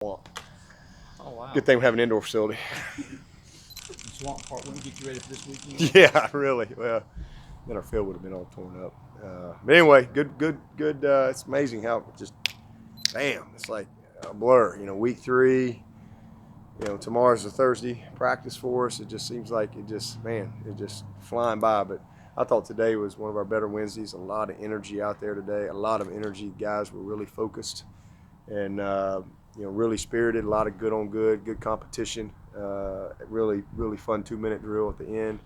Swamp. Oh, wow. Good thing we have an indoor facility. The swamp part wouldn't get you ready for this weekend. Yeah, really. Well, then our field would have been all torn up. But anyway, good. It's amazing how just, bam, it's like a blur. Week 3. Tomorrow's a Thursday practice for us. It just seems like it just flying by. But I thought today was one of our better Wednesdays. A lot of energy out there today. A lot of energy. Guys were really focused and really spirited. A lot of good on good competition. Really fun 2-minute drill at the end.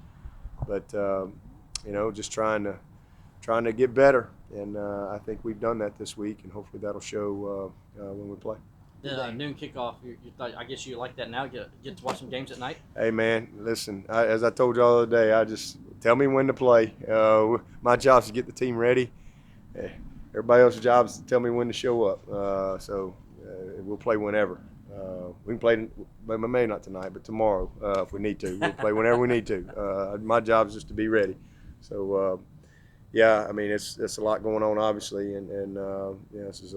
But just trying to get better. And I think we've done that this week, and hopefully that'll show when we play. The noon kickoff, I guess you like that now, get to watch some games at night? Hey, man, listen, as I told you all the other day, I just tell me when to play. My job is to get the team ready. Everybody else's job is to tell me when to show up. So we'll play whenever. We can play, maybe not tonight, but tomorrow if we need to. We'll play whenever we need to. My job is just to be ready. So, yeah, I mean, it's a lot going on, obviously, and this is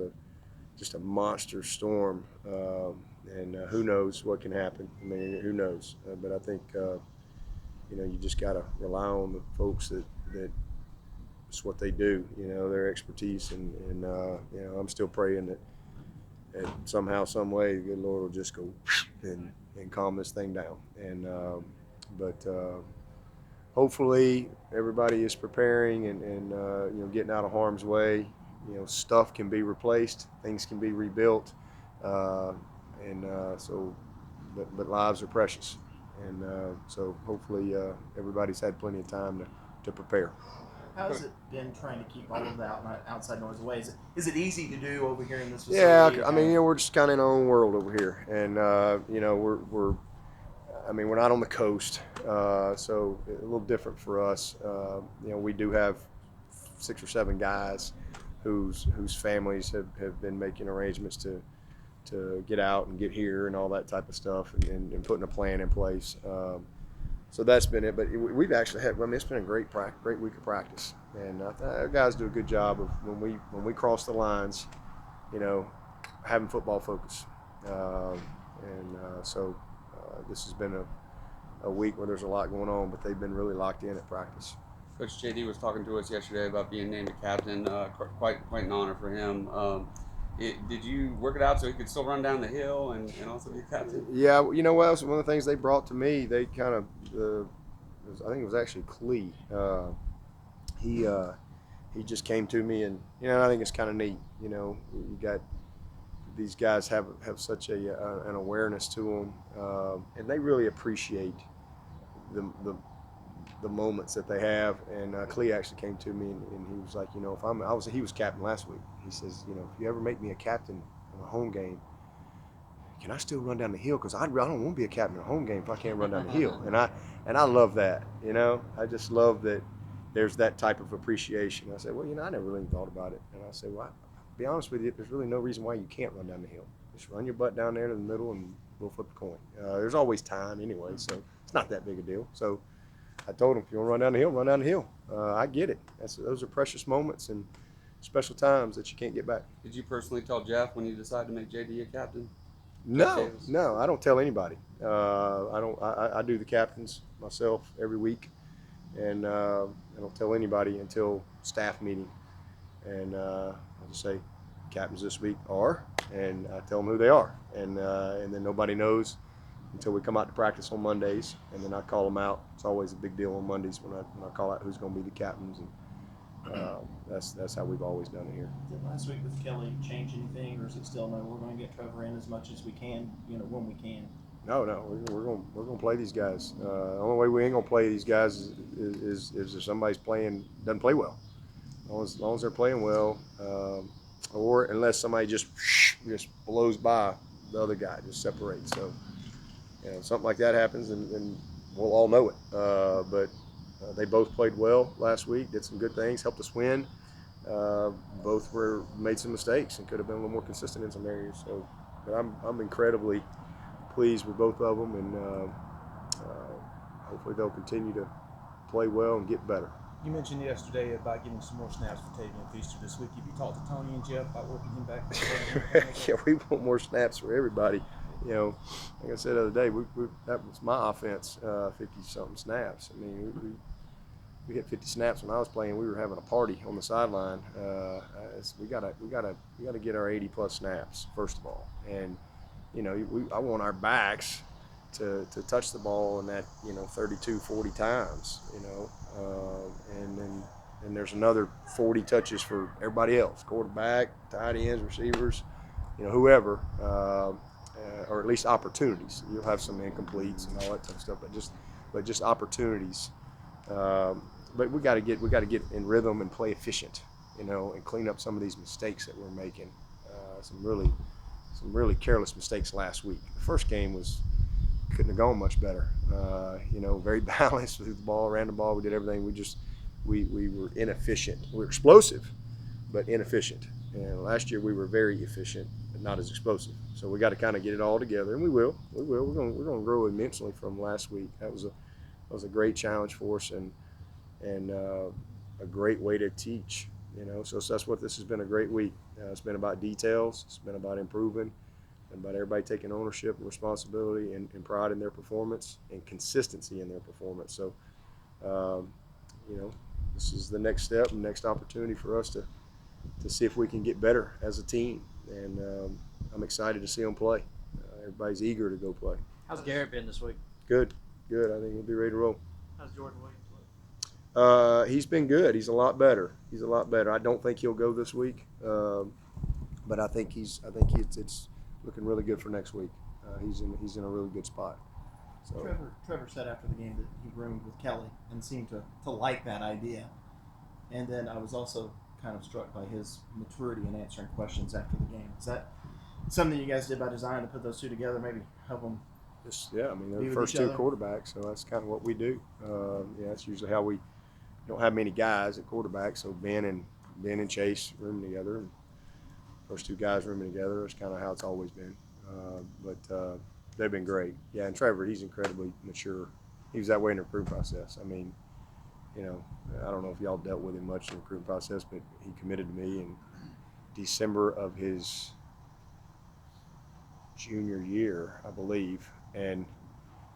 just a monster storm, and who knows what can happen. I mean, who knows? But I think you just got to rely on the folks that it's what they do. Their expertise, and I'm still praying that somehow, some way, the good Lord will just go and calm this thing down. And but hopefully everybody is preparing and getting out of harm's way. Stuff can be replaced, things can be rebuilt, but lives are precious, and so hopefully everybody's had plenty of time to prepare. How's it been trying to keep all of that outside noise away? Is it easy to do over here in this Yeah, facility? I mean, we're just kind of in our own world over here, and we're not on the coast, so a little different for us. We do have 6 or 7 guys whose families have been making arrangements to get out and get here and all that type of stuff, and putting a plan in place. So that's been it. But we've actually had. It's been a great week of practice, and our guys do a good job of when we cross the lines, having football focus. So this has been a week where there's a lot going on, but they've been really locked in at practice. Coach JD was talking to us yesterday about being named a captain. Quite an honor for him. Did you work it out so he could still run down the hill and also be a captain? Yeah, what? One of the things they brought to me, they kind of, I think it was actually Clee. He just came to me, and I think it's kind of neat. You got these guys have such an awareness to them, and they really appreciate the moments that they have. And Clee actually came to me, and he was like, he was captain last week. He says, if you ever make me a captain in a home game, can I still run down the hill? Because I don't want to be a captain in a home game if I can't run down the hill. And I love that. I just love that there's that type of appreciation. I said, well, I never really thought about it. And I said, well, to be honest with you, there's really no reason why you can't run down the hill. Just run your butt down there to the middle, and we'll flip a coin. There's always time anyway, so it's not that big a deal. So I told him, if you want to run down the hill, run down the hill. I get it. Those are precious moments and special times that you can't get back. Did you personally tell Jeff when you decided to make JD a captain? No, I don't tell anybody. I do the captains myself every week, and I don't tell anybody until staff meeting. And I just say, captains this week are, and I tell them who they are, and then nobody knows until we come out to practice on Mondays, and then I call them out. It's always a big deal on Mondays when I call out who's going to be the captains, and that's how we've always done it here. Did last week with Kelly change anything, or is it still no? We're going to get Trevor in as much as we can, when we can. No, we're going to play these guys. The only way we ain't going to play these guys is if somebody's doesn't play well. As long as they're playing well, or unless somebody just blows by the other guy, just separates. So. Something like that happens, and we'll all know it. But they both played well last week, did some good things, helped us win. Both made some mistakes and could have been a little more consistent in some areas. So, but I'm incredibly pleased with both of them, and hopefully they'll continue to play well and get better. You mentioned yesterday about getting some more snaps for Tavian Feaster this week. Have you talked to Tony and Jeff about working him back? Yeah, we want more snaps for everybody. You know, like I said the other day, that was my offense, 50-something snaps. I mean, we hit 50 snaps when I was playing. We were having a party on the sideline. We gotta get our 80+ snaps first of all, and you know, I want our backs to touch the ball in that 32, 40 times. You know, and then there's another 40 touches for everybody else: quarterback, tight ends, receivers, whoever, or at least opportunities. You'll have some incompletes and all that type of stuff, but just opportunities. But we got to get in rhythm and play efficient, and clean up some of these mistakes that we're making. Some really careless mistakes last week. The first game couldn't have gone much better. Very balanced with the ball, ran the ball, we did everything. We were inefficient. We were explosive, but inefficient. And last year we were very efficient, but not as explosive. So we got to kind of get it all together, and we will. We're going to grow immensely from last week. That was a great challenge for us, and a great way to teach. So that's what this has been, a great week. It's been about details. It's been about improving, and about everybody taking ownership and responsibility and pride in their performance and consistency in their performance. So, this is the next step and next opportunity for us to see if we can get better as a team. And I'm excited to see them play. Everybody's eager to go play. How's Garrett been this week? Good. I think he'll be ready to roll. How's Jordan Williams look? He's been good. He's a lot better. I don't think he'll go this week, but I think it's looking really good for next week. He's in a really good spot. So Trevor said after the game that he roomed with Kelly and seemed to like that idea. And then I was also kind of struck by his maturity in answering questions after the game. Is that something you guys did by design to put those two together, maybe help them? They're the first two quarterbacks, so that's kind of what we do. That's usually how we don't have many guys at quarterback, so Ben and Chase rooming together, and first two guys rooming together. That's kind of how it's always been. But they've been great. Yeah, and Trevor, he's incredibly mature. He was that way in the recruiting process. I mean, I don't know if y'all dealt with him much in the recruiting process, but he committed to me in December of his junior year, I believe. And,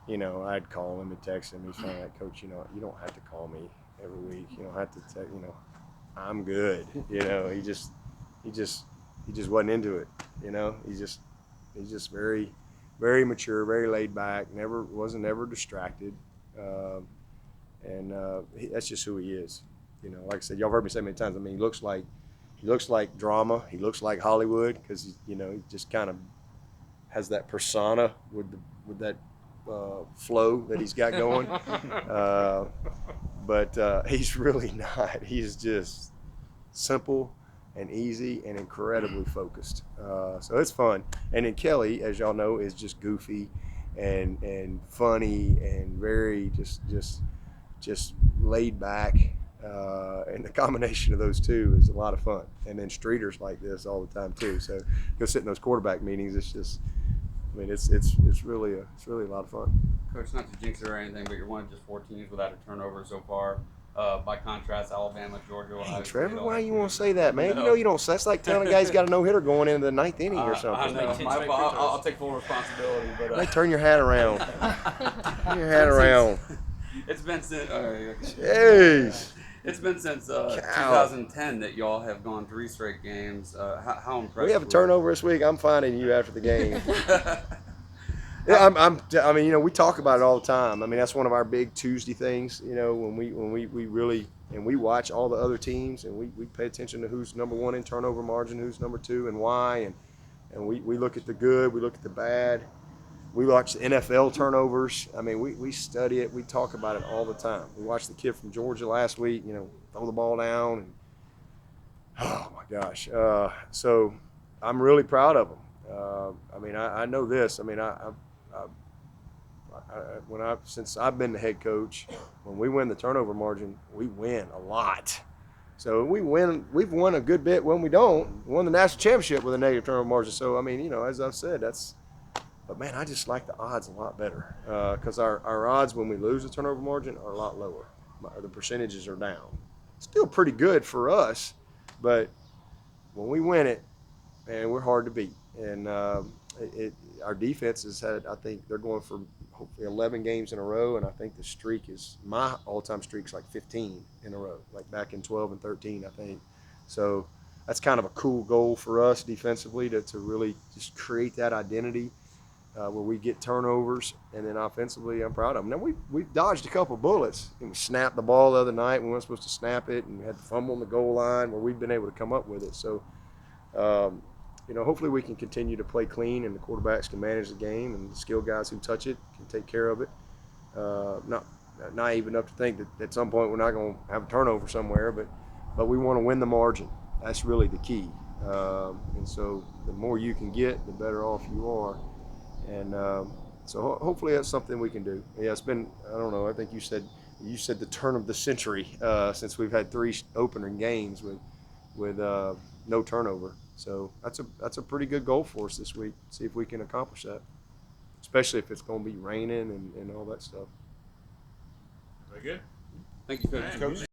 I'd call him and text him. He's finally like, Coach, you don't have to call me every week. You don't have to text, I'm good. He just wasn't into it. He's just very, very mature, very laid back, wasn't ever distracted. That's just who he is. Like I said, y'all heard me say many times, he looks like drama. He looks like Hollywood because, he just kind of has that persona with that flow that he's got going. But he's really not. He's just simple and easy and incredibly focused. So it's fun. And then Kelly, as y'all know, is just goofy and funny and very just laid back. And the combination of those two is a lot of fun. And then Streeter's like this all the time too. So go sit in those quarterback meetings. It's just, it's really a lot of fun. Coach, not to jinx it or anything, but you're one of just 4 teams without a turnover so far. By contrast, Alabama, Georgia, Ohio Hey, State, Trevor, why you want to say that, man? You don't. That's like telling a guy he's got a no-hitter going into the 9th inning or something. I know. My fault. I'll take full responsibility. But Hey, turn your hat around. Turn your hat around. It's been since. Jeez. It's been since 2010 that y'all have gone 3 straight games. How impressive? We have a turnover this week. I'm finding you after the game. Yeah, we talk about it all the time. That's one of our big Tuesday things. When we really, and we watch all the other teams, and we pay attention to who's number 1 in turnover margin, who's number 2, and why, and we look at the good, we look at the bad. We watch the NFL turnovers. We study it. We talk about it all the time. We watched the kid from Georgia last week, throw the ball down. And, oh, my gosh. So I'm really proud of them. I know this. Since I've been the head coach, when we win the turnover margin, we win a lot. So we've won a good bit when we don't. We won the national championship with a negative turnover margin. So, as I've said, but man, I just like the odds a lot better because our odds when we lose the turnover margin are a lot lower. The percentages are down. still pretty good for us, but when we win it, man, we're hard to beat. And our defense has had, I think they're going for hopefully 11 games in a row, and I think the streak is, my all-time streak's like 15 in a row, like back in 12 and 13, I think. So that's kind of a cool goal for us defensively to really just create that identity where we get turnovers, and then offensively, I'm proud of them. Now, we've dodged a couple bullets. And we snapped the ball the other night. We weren't supposed to snap it, and we had to fumble on the goal line where we've been able to come up with it. So, hopefully we can continue to play clean, and the quarterbacks can manage the game, and the skilled guys who touch it can take care of it. Not naive enough to think that at some point we're not going to have a turnover somewhere, but we want to win the margin. That's really the key. And so the more you can get, the better off you are. And so hopefully that's something we can do. Yeah, it's been, I don't know, I think you said the turn of the century since we've had 3 opening games with no turnover. So that's a pretty good goal for us this week. See if we can accomplish that, especially if it's going to be raining and all that stuff. Very good. Thank you, Coach. Coach.